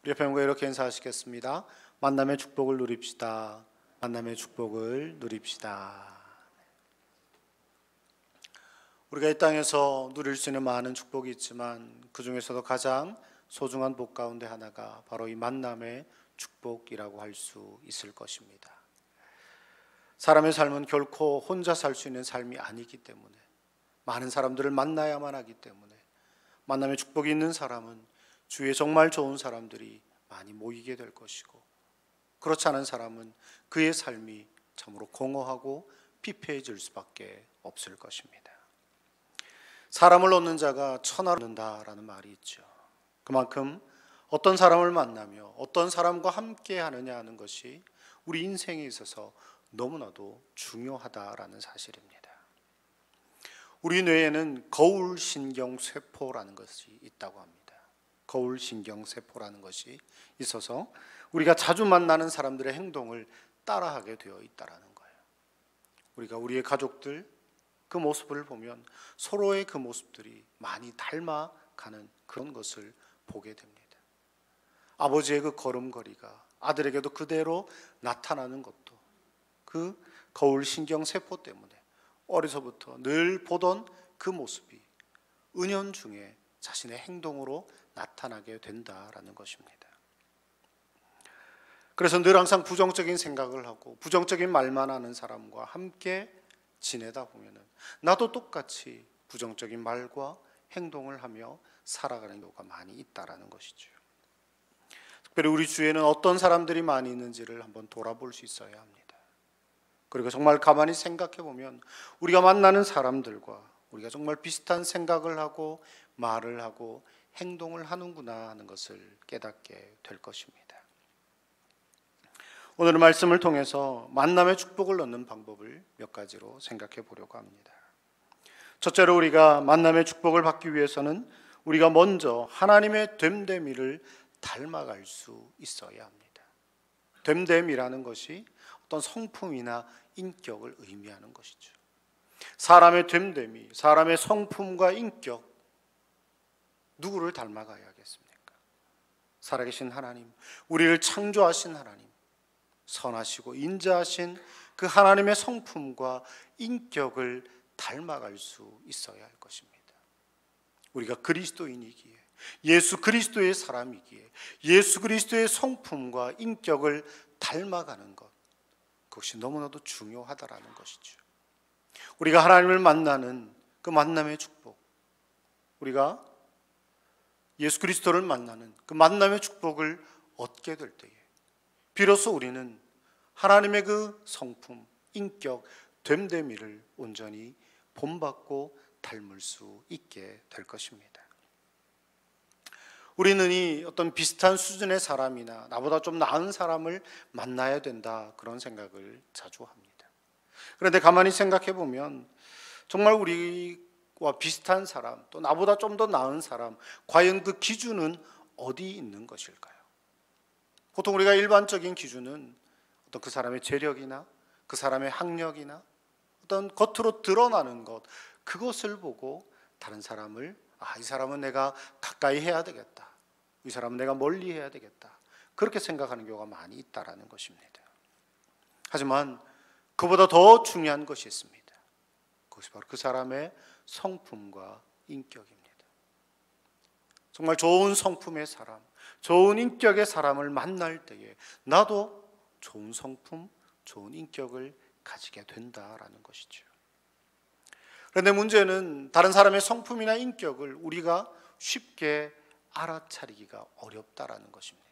우리 옆에 분과 이렇게 인사하시겠습니다. 만남의 축복을 누립시다. 만남의 축복을 누립시다. 우리가 이 땅에서 누릴 수 있는 많은 축복이 있지만 그 중에서도 가장 소중한 복 가운데 하나가 바로 이 만남의 축복이라고 할 수 있을 것입니다. 사람의 삶은 결코 혼자 살 수 있는 삶이 아니기 때문에 많은 사람들을 만나야만 하기 때문에 만남의 축복이 있는 사람은 주위에 정말 좋은 사람들이 많이 모이게 될 것이고, 그렇지 않은 사람은 그의 삶이 참으로 공허하고 피폐해질 수밖에 없을 것입니다. 사람을 얻는 자가 천하를 얻는다라는 말이 있죠. 그만큼 어떤 사람을 만나며 어떤 사람과 함께 하느냐 하는 것이 우리 인생에 있어서 너무나도 중요하다라는 사실입니다. 우리 뇌에는 거울신경세포라는 것이 있다고 합니다. 거울신경세포라는 것이 있어서 우리가 자주 만나는 사람들의 행동을 따라하게 되어 있다는 거예요. 우리가 우리의 가족들 그 모습을 보면 서로의 그 모습들이 많이 닮아가는 그런 것을 보게 됩니다. 아버지의 그 걸음걸이가 아들에게도 그대로 나타나는 것도 그 거울신경세포 때문에 어려서부터 늘 보던 그 모습이 은연중에 자신의 행동으로 나타나게 된다라는 것입니다. 그래서 늘 항상 부정적인 생각을 하고 부정적인 말만 하는 사람과 함께 지내다 보면은 나도 똑같이 부정적인 말과 행동을 하며 살아가는 경우가 많이 있다라는 것이죠. 특별히 우리 주위에는 어떤 사람들이 많이 있는지를 한번 돌아볼 수 있어야 합니다. 그리고 정말 가만히 생각해 보면 우리가 만나는 사람들과 우리가 정말 비슷한 생각을 하고 말을 하고 행동을 하는구나 하는 것을 깨닫게 될 것입니다. 오늘 말씀을 통해서 만남의 축복을 얻는 방법을 몇 가지로 생각해 보려고 합니다. 첫째로 우리가 만남의 축복을 받기 위해서는 우리가 먼저 하나님의 됨됨이를 닮아갈 수 있어야 합니다. 됨됨이라는 것이 어떤 성품이나 인격을 의미하는 것이죠. 사람의 됨됨이, 사람의 성품과 인격, 누구를 닮아가야겠습니까? 살아계신 하나님, 우리를 창조하신 하나님, 선하시고 인자하신 그 하나님의 성품과 인격을 닮아갈 수 있어야 할 것입니다. 우리가 그리스도인이기에, 예수 그리스도의 사람이기에 예수 그리스도의 성품과 인격을 닮아가는 것, 그것이 너무나도 중요하다라는 것이죠. 우리가 하나님을 만나는 그 만남의 축복, 우리가 예수 그리스도를 만나는 그 만남의 축복을 얻게 될 때에 비로소 우리는 하나님의 그 성품, 인격, 됨됨이를 온전히 본받고 닮을 수 있게 될 것입니다. 우리는 이 어떤 비슷한 수준의 사람이나 나보다 좀 나은 사람을 만나야 된다, 그런 생각을 자주 합니다. 그런데 가만히 생각해 보면 정말 우리와 비슷한 사람, 또 나보다 좀 더 나은 사람, 과연 그 기준은 어디 있는 것일까요? 보통 우리가 일반적인 기준은 어떤 그 사람의 재력이나 그 사람의 학력이나 어떤 겉으로 드러나는 것, 그것을 보고 다른 사람을 이 사람은 내가 가까이 해야 되겠다, 이 사람은 내가 멀리 해야 되겠다, 그렇게 생각하는 경우가 많이 있다라는 것입니다. 하지만 그보다 더 중요한 것이 있습니다. 그것이 바로 그 사람의 성품과 인격입니다. 정말 좋은 성품의 사람, 좋은 인격의 사람을 만날 때에 나도 좋은 성품, 좋은 인격을 가지게 된다라는 것이죠. 그런데 문제는 다른 사람의 성품이나 인격을 우리가 쉽게 알아차리기가 어렵다라는 것입니다.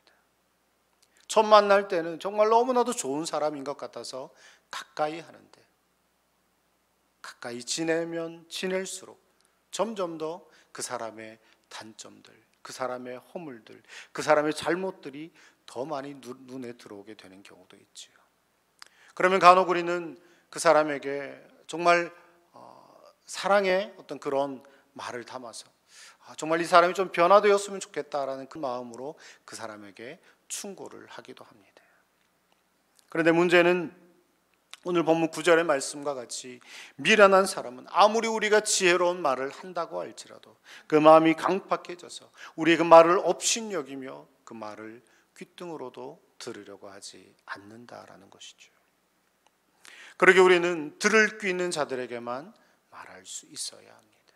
처음 만날 때는 정말 너무나도 좋은 사람인 것 같아서 가까이 하는데, 가까이 지내면 지낼수록 점점 더 그 사람의 단점들, 그 사람의 허물들, 그 사람의 잘못들이 더 많이 눈에 들어오게 되는 경우도 있죠. 그러면 간혹 우리는 그 사람에게 정말 사랑의 어떤 그런 말을 담아서 정말 이 사람이 좀 변화되었으면 좋겠다라는 그 마음으로 그 사람에게 충고를 하기도 합니다. 그런데 문제는 오늘 본문 9절의 말씀과 같이 미련한 사람은 아무리 우리가 지혜로운 말을 한다고 할지라도 그 마음이 강팍해져서 우리의 그 말을 업신여기며 그 말을 귓등으로도 들으려고 하지 않는다라는 것이죠. 그러게 우리는 들을 귀 있는 자들에게만 말할 수 있어야 합니다.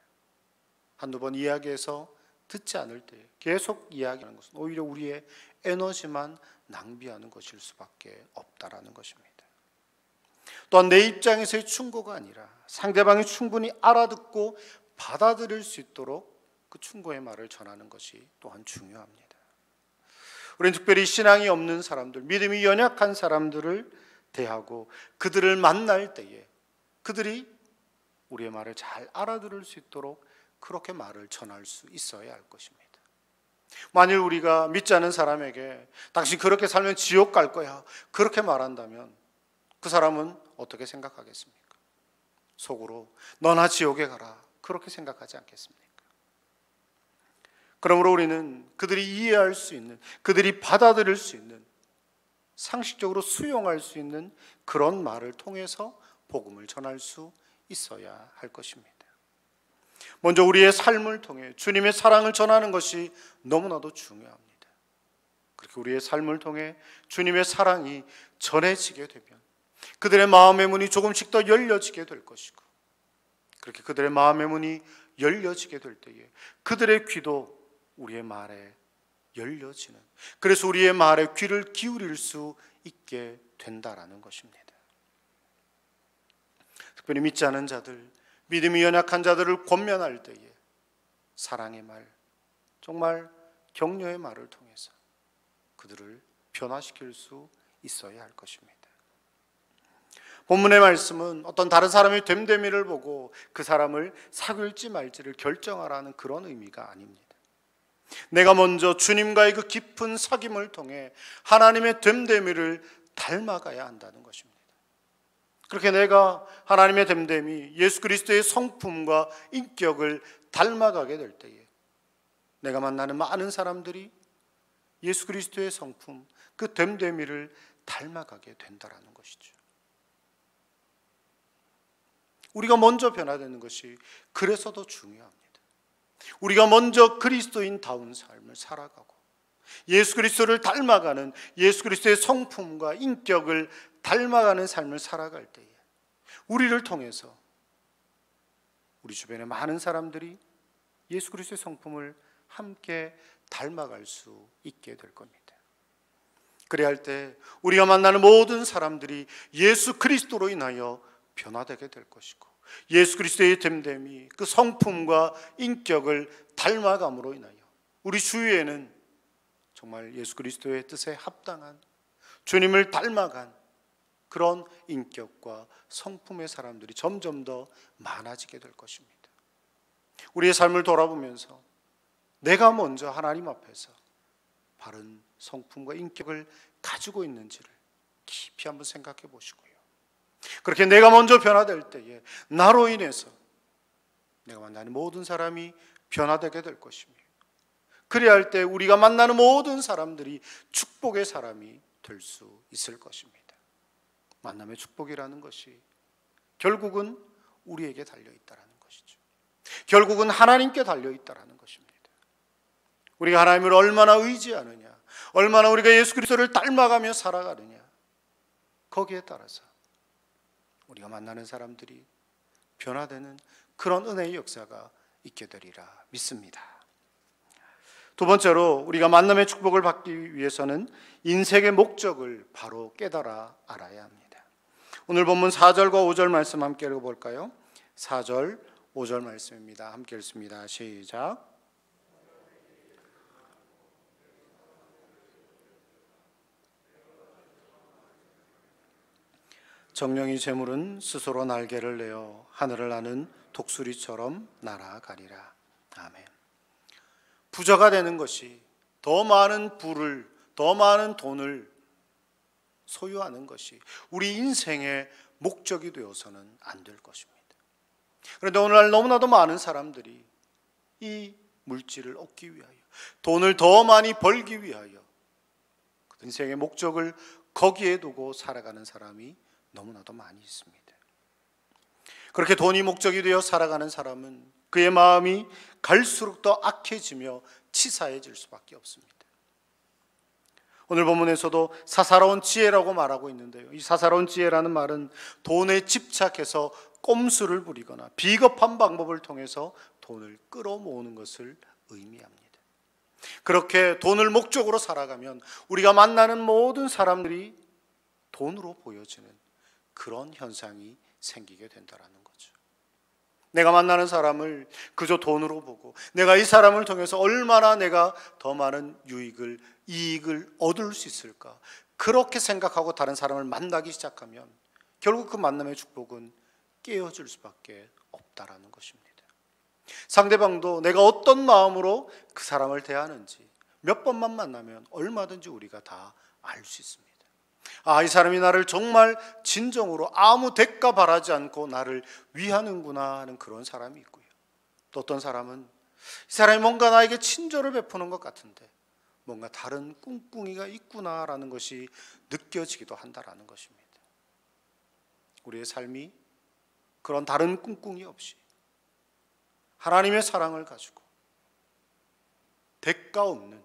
한두 번 이야기해서 듣지 않을 때 계속 이야기하는 것은 오히려 우리의 에너지만 낭비하는 것일 수밖에 없다라는 것입니다. 또한 내 입장에서의 충고가 아니라 상대방이 충분히 알아듣고 받아들일 수 있도록 그 충고의 말을 전하는 것이 또한 중요합니다. 우리는 특별히 신앙이 없는 사람들, 믿음이 연약한 사람들을 대하고 그들을 만날 때에 그들이 우리의 말을 잘 알아들을 수 있도록 그렇게 말을 전할 수 있어야 할 것입니다. 만일 우리가 믿지 않은 사람에게 당신 그렇게 살면 지옥 갈 거야 그렇게 말한다면 그 사람은 어떻게 생각하겠습니까? 속으로 너나 지옥에 가라 그렇게 생각하지 않겠습니까? 그러므로 우리는 그들이 이해할 수 있는, 그들이 받아들일 수 있는, 상식적으로 수용할 수 있는 그런 말을 통해서 복음을 전할 수 있어야 할 것입니다. 먼저 우리의 삶을 통해 주님의 사랑을 전하는 것이 너무나도 중요합니다. 그렇게 우리의 삶을 통해 주님의 사랑이 전해지게 되면 그들의 마음의 문이 조금씩 더 열려지게 될 것이고, 그렇게 그들의 마음의 문이 열려지게 될 때에 그들의 귀도 우리의 말에 열려지는, 그래서 우리의 말에 귀를 기울일 수 있게 된다라는 것입니다. 특별히 믿지 않은 자들, 믿음이 연약한 자들을 권면할 때에 사랑의 말, 정말 격려의 말을 통해서 그들을 변화시킬 수 있어야 할 것입니다. 본문의 말씀은 어떤 다른 사람의 됨됨이를 보고 그 사람을 사귈지 말지를 결정하라는 그런 의미가 아닙니다. 내가 먼저 주님과의 그 깊은 사귐을 통해 하나님의 됨됨이를 닮아가야 한다는 것입니다. 그렇게 내가 하나님의 됨됨이 예수 그리스도의 성품과 인격을 닮아가게 될 때에 내가 만나는 많은 사람들이 예수 그리스도의 성품, 그 됨됨이를 닮아가게 된다는 것이죠. 우리가 먼저 변화되는 것이 그래서 더 중요합니다. 우리가 먼저 그리스도인다운 삶을 살아가고 예수 그리스도를 닮아가는, 예수 그리스도의 성품과 인격을 닮아가는 삶을 살아갈 때에 우리를 통해서 우리 주변의 많은 사람들이 예수 그리스도의 성품을 함께 닮아갈 수 있게 될 겁니다. 그래야 할 때 우리가 만나는 모든 사람들이 예수 그리스도로 인하여 변화되게 될 것이고, 예수 그리스도의 됨됨이, 그 성품과 인격을 닮아감으로 인하여 우리 주위에는 정말 예수 그리스도의 뜻에 합당한, 주님을 닮아간 그런 인격과 성품의 사람들이 점점 더 많아지게 될 것입니다. 우리의 삶을 돌아보면서 내가 먼저 하나님 앞에서 바른 성품과 인격을 가지고 있는지를 깊이 한번 생각해 보시고요. 그렇게 내가 먼저 변화될 때에 나로 인해서 내가 만나는 모든 사람이 변화되게 될 것이며, 그래야 할 때 우리가 만나는 모든 사람들이 축복의 사람이 될 수 있을 것입니다. 만남의 축복이라는 것이 결국은 우리에게 달려있다는 것이죠. 결국은 하나님께 달려있다는 것입니다. 우리가 하나님을 얼마나 의지하느냐, 얼마나 우리가 예수 그리스도를 닮아가며 살아가느냐, 거기에 따라서 우리가 만나는 사람들이 변화되는 그런 은혜의 역사가 있게 되리라 믿습니다. 두 번째로 우리가 만남의 축복을 받기 위해서는 인생의 목적을 바로 깨달아 알아야 합니다. 오늘 본문 4절과 5절 말씀 함께 읽어볼까요? 4절, 5절 말씀입니다. 함께 읽습니다. 시작. 정령이 재물은 스스로 날개를 내어 하늘을 나는 독수리처럼 날아가리라. 아멘. 부자가 되는 것이, 더 많은 부를, 더 많은 돈을 소유하는 것이 우리 인생의 목적이 되어서는 안 될 것입니다. 그런데 오늘날 너무나도 많은 사람들이 이 물질을 얻기 위하여, 돈을 더 많이 벌기 위하여 인생의 목적을 거기에 두고 살아가는 사람이 너무나도 많이 있습니다. 그렇게 돈이 목적이 되어 살아가는 사람은 그의 마음이 갈수록 더 악해지며 치사해질 수밖에 없습니다. 오늘 본문에서도 사사로운 지혜라고 말하고 있는데요, 이 사사로운 지혜라는 말은 돈에 집착해서 꼼수를 부리거나 비겁한 방법을 통해서 돈을 끌어모으는 것을 의미합니다. 그렇게 돈을 목적으로 살아가면 우리가 만나는 모든 사람들이 돈으로 보여지는 그런 현상이 생기게 된다는 거죠. 내가 만나는 사람을 그저 돈으로 보고 내가 이 사람을 통해서 얼마나 내가 더 많은 이익을 얻을 수 있을까, 그렇게 생각하고 다른 사람을 만나기 시작하면 결국 그 만남의 축복은 깨어질 수밖에 없다라는 것입니다. 상대방도 내가 어떤 마음으로 그 사람을 대하는지 몇 번만 만나면 얼마든지 우리가 다 알 수 있습니다. 이 사람이 나를 정말 진정으로 아무 대가 바라지 않고 나를 위하는구나 하는 그런 사람이 있고요, 또 어떤 사람은 이 사람이 뭔가 나에게 친절을 베푸는 것 같은데 뭔가 다른 꿍꿍이가 있구나라는 것이 느껴지기도 한다라는 것입니다. 우리의 삶이 그런 다른 꿍꿍이 없이 하나님의 사랑을 가지고 대가 없는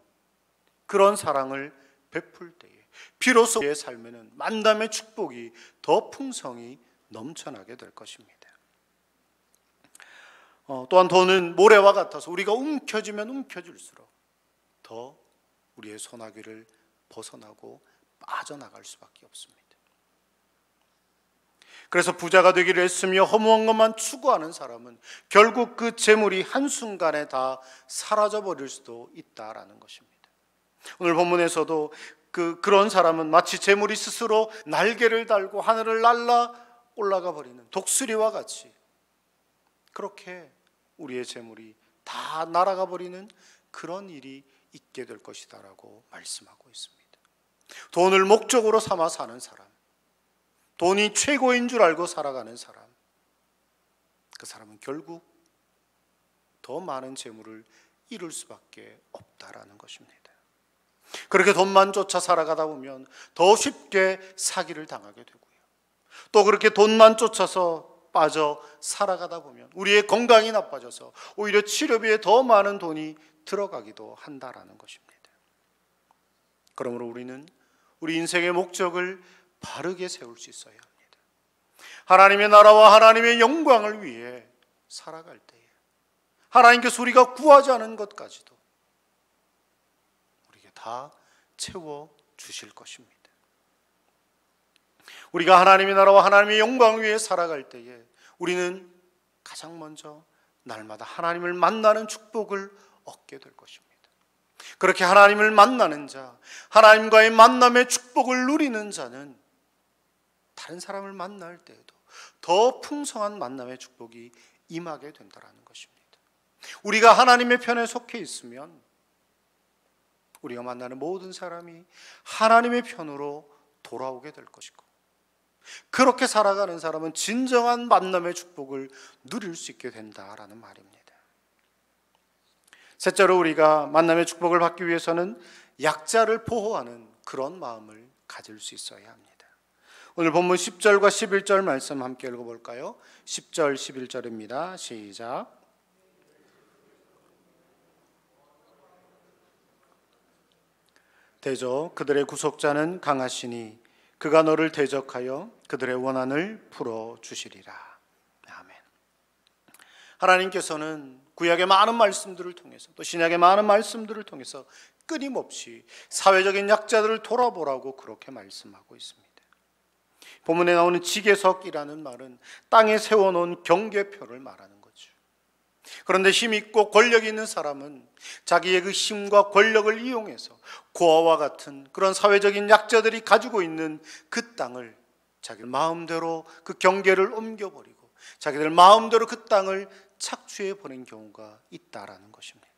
그런 사랑을 베풀 때에 비로소 우리의 삶에는 만남의 축복이 더 풍성히 넘쳐나게 될 것입니다. 또한 돈은 모래와 같아서 우리가 움켜쥐면 움켜질수록 더 우리의 소나기를 벗어나고 빠져나갈 수밖에 없습니다. 그래서 부자가 되기를 애쓰며 허무한 것만 추구하는 사람은 결국 그 재물이 한순간에 다 사라져버릴 수도 있다라는 것입니다. 오늘 본문에서도 그런 사람은 마치 재물이 스스로 날개를 달고 하늘을 날아 올라가 버리는 독수리와 같이 그렇게 우리의 재물이 다 날아가 버리는 그런 일이 있게 될 것이다라고 말씀하고 있습니다. 돈을 목적으로 삼아 사는 사람, 돈이 최고인 줄 알고 살아가는 사람, 그 사람은 결국 더 많은 재물을 이룰 수밖에 없다라는 것입니다. 그렇게 돈만 쫓아 살아가다 보면 더 쉽게 사기를 당하게 되고요, 또 그렇게 돈만 쫓아서 빠져 살아가다 보면 우리의 건강이 나빠져서 오히려 치료비에 더 많은 돈이 들어가기도 한다라는 것입니다. 그러므로 우리는 우리 인생의 목적을 바르게 세울 수 있어야 합니다. 하나님의 나라와 하나님의 영광을 위해 살아갈 때에 하나님께서 우리가 구하지 않은 것까지도 우리에게 다 채워 주실 것입니다. 우리가 하나님의 나라와 하나님의 영광을 위해 살아갈 때에 우리는 가장 먼저 날마다 하나님을 만나는 축복을 얻게 될 것입니다. 그렇게 하나님을 만나는 자, 하나님과의 만남의 축복을 누리는 자는 다른 사람을 만날 때에도 더 풍성한 만남의 축복이 임하게 된다는 것입니다. 우리가 하나님의 편에 속해 있으면 우리가 만나는 모든 사람이 하나님의 편으로 돌아오게 될 것이고, 그렇게 살아가는 사람은 진정한 만남의 축복을 누릴 수 있게 된다라는 말입니다. 셋째로, 우리가 만남의 축복을 받기 위해서는 약자를 보호하는 그런 마음을 가질 수 있어야 합니다. 오늘 본문 10절과 11절 말씀 함께 읽어볼까요? 10절 11절입니다. 시작. 대저 그들의 구속자는 강하시니 그가 너를 대적하여 그들의 원한을 풀어주시리라. 아멘. 하나님께서는 구약의 많은 말씀들을 통해서 또 신약의 많은 말씀들을 통해서 끊임없이 사회적인 약자들을 돌아보라고 그렇게 말씀하고 있습니다. 본문에 나오는 지계석이라는 말은 땅에 세워놓은 경계표를 말하는 거죠. 그런데 힘 있고 권력 있는 사람은 자기의 그 힘과 권력을 이용해서 고아와 같은 그런 사회적인 약자들이 가지고 있는 그 땅을 자기 마음대로 그 경계를 옮겨버리고 자기들 마음대로 그 땅을 착취해버린 경우가 있다라는 것입니다.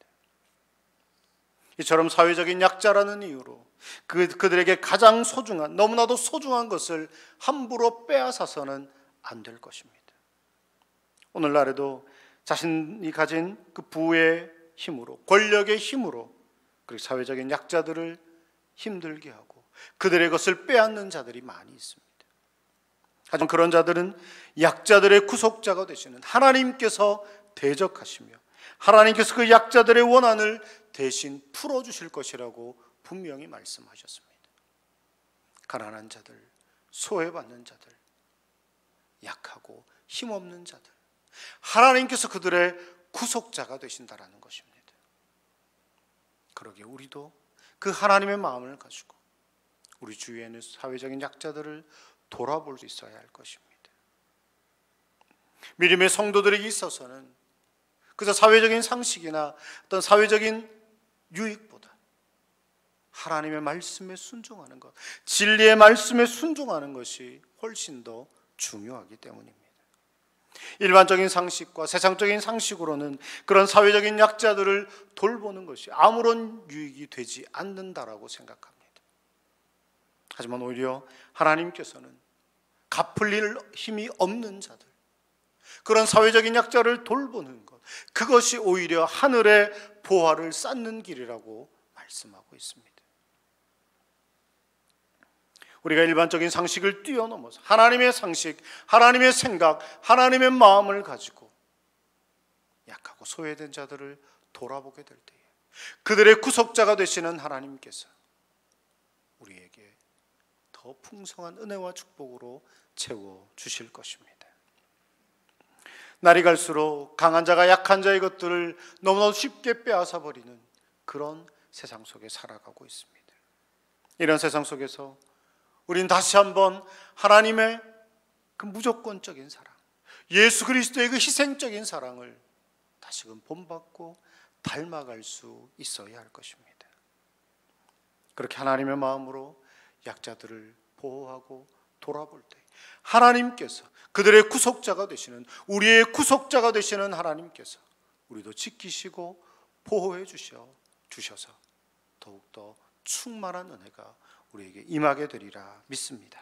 이처럼 사회적인 약자라는 이유로 그들에게 가장 소중한, 너무나도 소중한 것을 함부로 빼앗아서는 안 될 것입니다. 오늘날에도 자신이 가진 그 부의 힘으로, 권력의 힘으로 그리고 사회적인 약자들을 힘들게 하고 그들의 것을 빼앗는 자들이 많이 있습니다. 하지만 그런 자들은 약자들의 구속자가 되시는 하나님께서 대적하시며 하나님께서 그 약자들의 원한을 대신 풀어주실 것이라고 분명히 말씀하셨습니다. 가난한 자들, 소외받는 자들, 약하고 힘없는 자들, 하나님께서 그들의 구속자가 되신다라는 것입니다. 그러기에 우리도 그 하나님의 마음을 가지고 우리 주위에 있는 사회적인 약자들을 돌아볼 수 있어야 할 것입니다. 믿음의 성도들에게 있어서는 그저 사회적인 상식이나 어떤 사회적인 유익보다 하나님의 말씀에 순종하는 것, 진리의 말씀에 순종하는 것이 훨씬 더 중요하기 때문입니다. 일반적인 상식과 세상적인 상식으로는 그런 사회적인 약자들을 돌보는 것이 아무런 유익이 되지 않는다라고 생각합니다. 하지만 오히려 하나님께서는 갚을 힘이 없는 자들, 그런 사회적인 약자를 돌보는 것, 그것이 오히려 하늘의 보화를 쌓는 길이라고 말씀하고 있습니다. 우리가 일반적인 상식을 뛰어넘어서 하나님의 상식, 하나님의 생각, 하나님의 마음을 가지고 약하고 소외된 자들을 돌아보게 될 때에 그들의 구속자가 되시는 하나님께서 우리에게 더 풍성한 은혜와 축복으로 채워주실 것입니다. 날이 갈수록 강한 자가 약한 자의 것들을 너무나 쉽게 빼앗아버리는 그런 세상 속에 살아가고 있습니다. 이런 세상 속에서 우리는 다시 한번 하나님의 그 무조건적인 사랑, 예수 그리스도의 그 희생적인 사랑을 다시금 본받고 닮아갈 수 있어야 할 것입니다. 그렇게 하나님의 마음으로 약자들을 보호하고 돌아볼 때 하나님께서 그들의 구속자가 되시는, 우리의 구속자가 되시는 하나님께서 우리도 지키시고 보호해 주셔서 더욱더 충만한 은혜가 우리에게 임하게 되리라 믿습니다.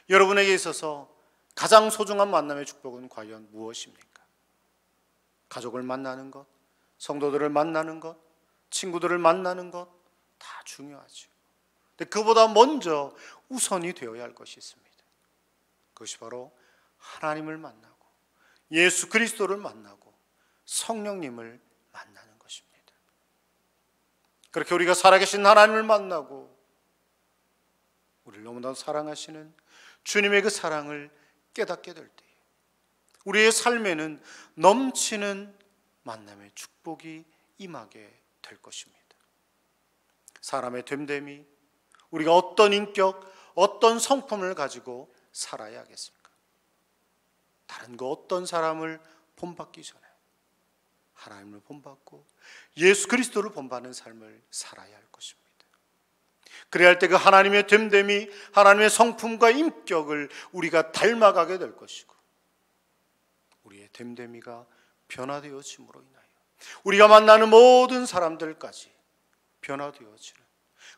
여러분에게 있어서 가장 소중한 만남의 축복은 과연 무엇입니까? 가족을 만나는 것, 성도들을 만나는 것, 친구들을 만나는 것 다 중요하죠. 근데 그보다 먼저 우선이 되어야 할 것이 있습니다. 그것이 바로 하나님을 만나고 예수 그리스도를 만나고 성령님을 만나는 것입니다. 그렇게 우리가 살아계신 하나님을 만나고 우리를 너무나 사랑하시는 주님의 그 사랑을 깨닫게 될 때에 우리의 삶에는 넘치는 만남의 축복이 임하게 될 것입니다. 사람의 됨됨이, 우리가 어떤 인격, 어떤 성품을 가지고 살아야 하겠습니까? 다른 그 어떤 사람을 본받기 전에 하나님을 본받고 예수 그리스도를 본받는 삶을 살아야 할 것입니다. 그래야 할 때 그 하나님의 됨됨이, 하나님의 성품과 인격을 우리가 닮아가게 될 것이고 우리의 됨됨이가 변화되어짐으로 인하여 우리가 만나는 모든 사람들까지 변화되어지는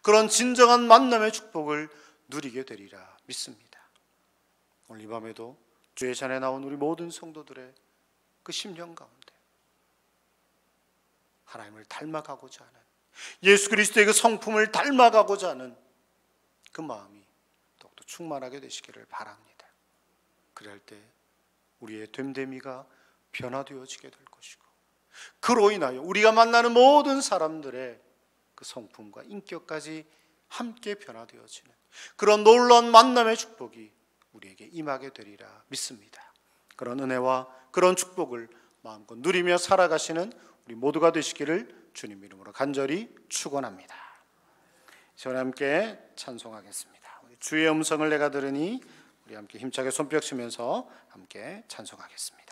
그런 진정한 만남의 축복을 누리게 되리라 믿습니다. 오늘 이 밤에도 주의 잔에 나온 우리 모든 성도들의 그 심령 가운데 하나님을 닮아가고자 하는, 예수 그리스도의 그 성품을 닮아가고자 하는 그 마음이 더욱더 충만하게 되시기를 바랍니다. 그럴 때 우리의 됨됨이가 변화되어지게 될 것이고 그로 인하여 우리가 만나는 모든 사람들의 그 성품과 인격까지 함께 변화되어지는 그런 놀라운 만남의 축복이 우리에게 임하게 되리라 믿습니다. 그런 은혜와 그런 축복을 마음껏 누리며 살아가시는 우리 모두가 되시기를 주님 이름으로 간절히 축원합니다. 저와 함께 찬송하겠습니다. 주의 음성을 내가 들으니 우리 함께 힘차게 손뼉 치면서 함께 찬송하겠습니다.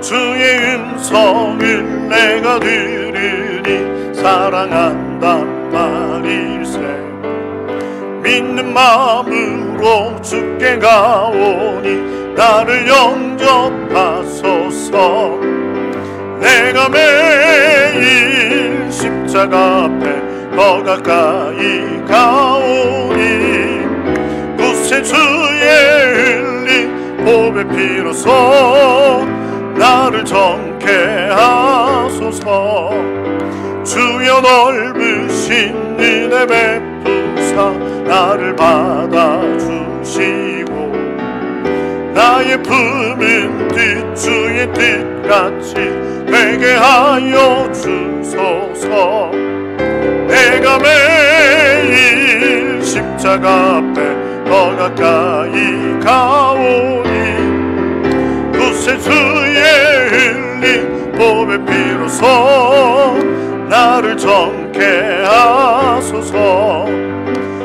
주의 음성을 내가 들으니 사랑한단 말일세. 믿는 마음으로 주께 가오니 나를 영접하소서. 내가 매일 십자가 앞에 더 가까이 가오니 구세 주의 흘린 보배 피로써 나를 정케 하소서. 주여 넓으신 은혜 베푸사 나를 받아주시고 나의 품은 뜻 주의 뜻같이 되게 하여 주소서. 내가 매일 십자가 앞에 더 가까이 가오니 구세 주의 흘린 보배 피로써 나를 정케 하소서.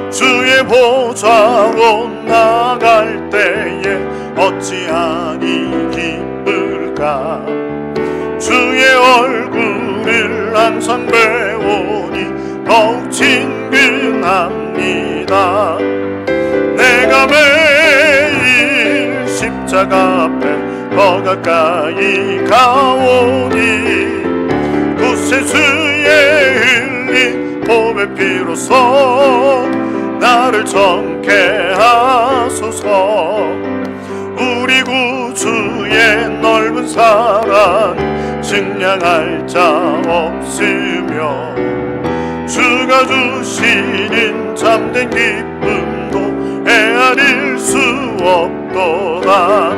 주의 보좌로 나갈 때에 어찌하니 기쁠까. 주의 얼굴을 항상 배우니 더욱 친근합니다. 내가 매일 십자가 앞에 더 가까이 가오니 구세 주의 흘린 보배 피로써 나를 정케 하소서. 우리 구주의 넓은 사랑 증량할 자 없으며 주가 주시는 참된 기쁨도 헤아릴 수 없도다.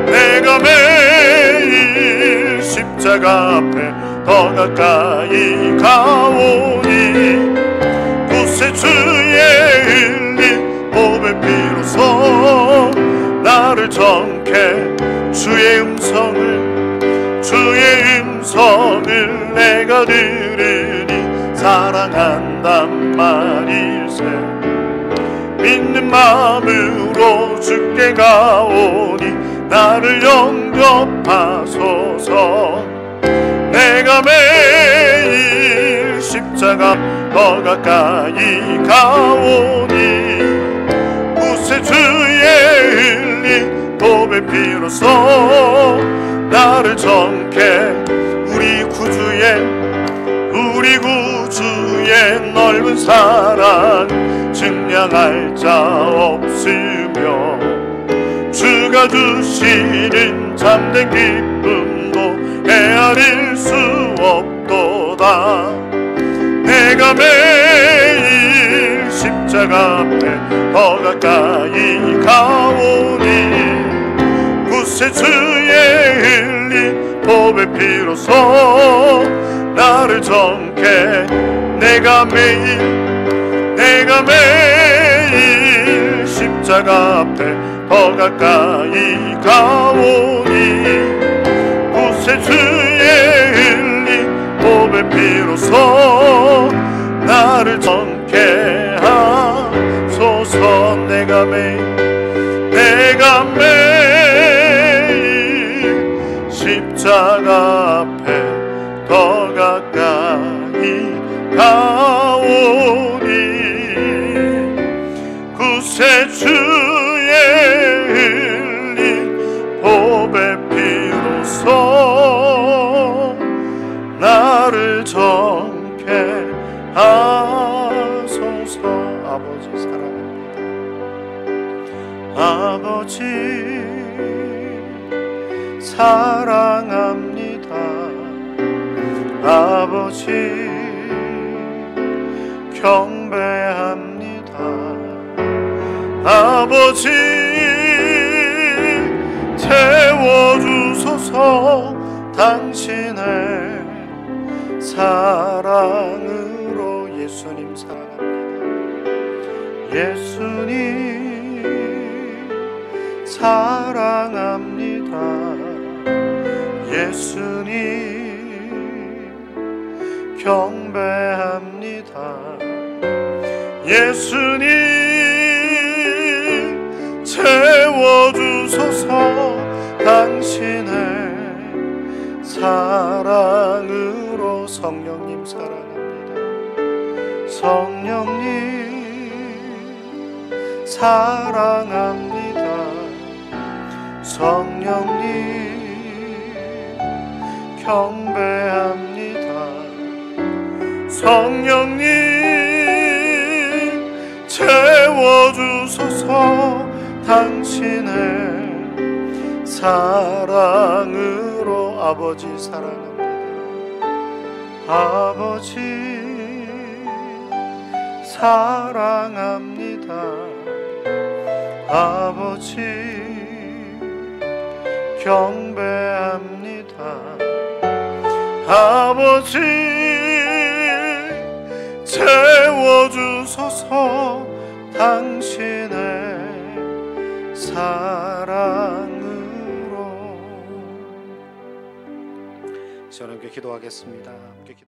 내가 매일 십자가 앞에 더 가까이 가오니 구세 주의 흘린 보배 피로써 나를 정케 주의 음성을 내가 들으니 사랑한단 말일세. 믿는 마음으로 주께 가오니 나를 영접하소서. 내가 매일 십자가 더 가까이 가오니 구세 주의 흘린 보배 피로써 나를 정케 우리 구주의 넓은 사랑 증량할 자 없으며 주가 주시는 참된 기쁨도 헤아릴 수 없도다. 내가 매일 십자가 앞에 더 가까이 가오니 구세 주의 흘린 보배 피로써 나를 정케 내가 매일 십자가 앞에 더 가까이 가오니 구세 주의 흘린 보배 피로써 나를 정케 하소서. 내가 매일 십자가 앞에 더 가까이 가오니 구세 주의 흘린 보배 피로써 나를 정케 하소서. 아버지 사랑합니다. 아버지 사랑합니다. 아버지 경배합니다. 아버지 채워주소서. 당신의 사랑으로 예수님 사랑합니다. 예수님 사랑합니다. 예수님 경배합니다. 예수님 채워주소서. 당신의 사랑으로 성령님 사랑합니다. 성령님 사랑합니다. 성령님 경배합니다. 성령님 채워주소서. 당신의 사랑으로 아버지 사랑합니다. 아버지 사랑합니다. 아버지 경배합니다. 아버지 채워주소서 당신의 사랑으로. 저는 기도하겠습니다. 함께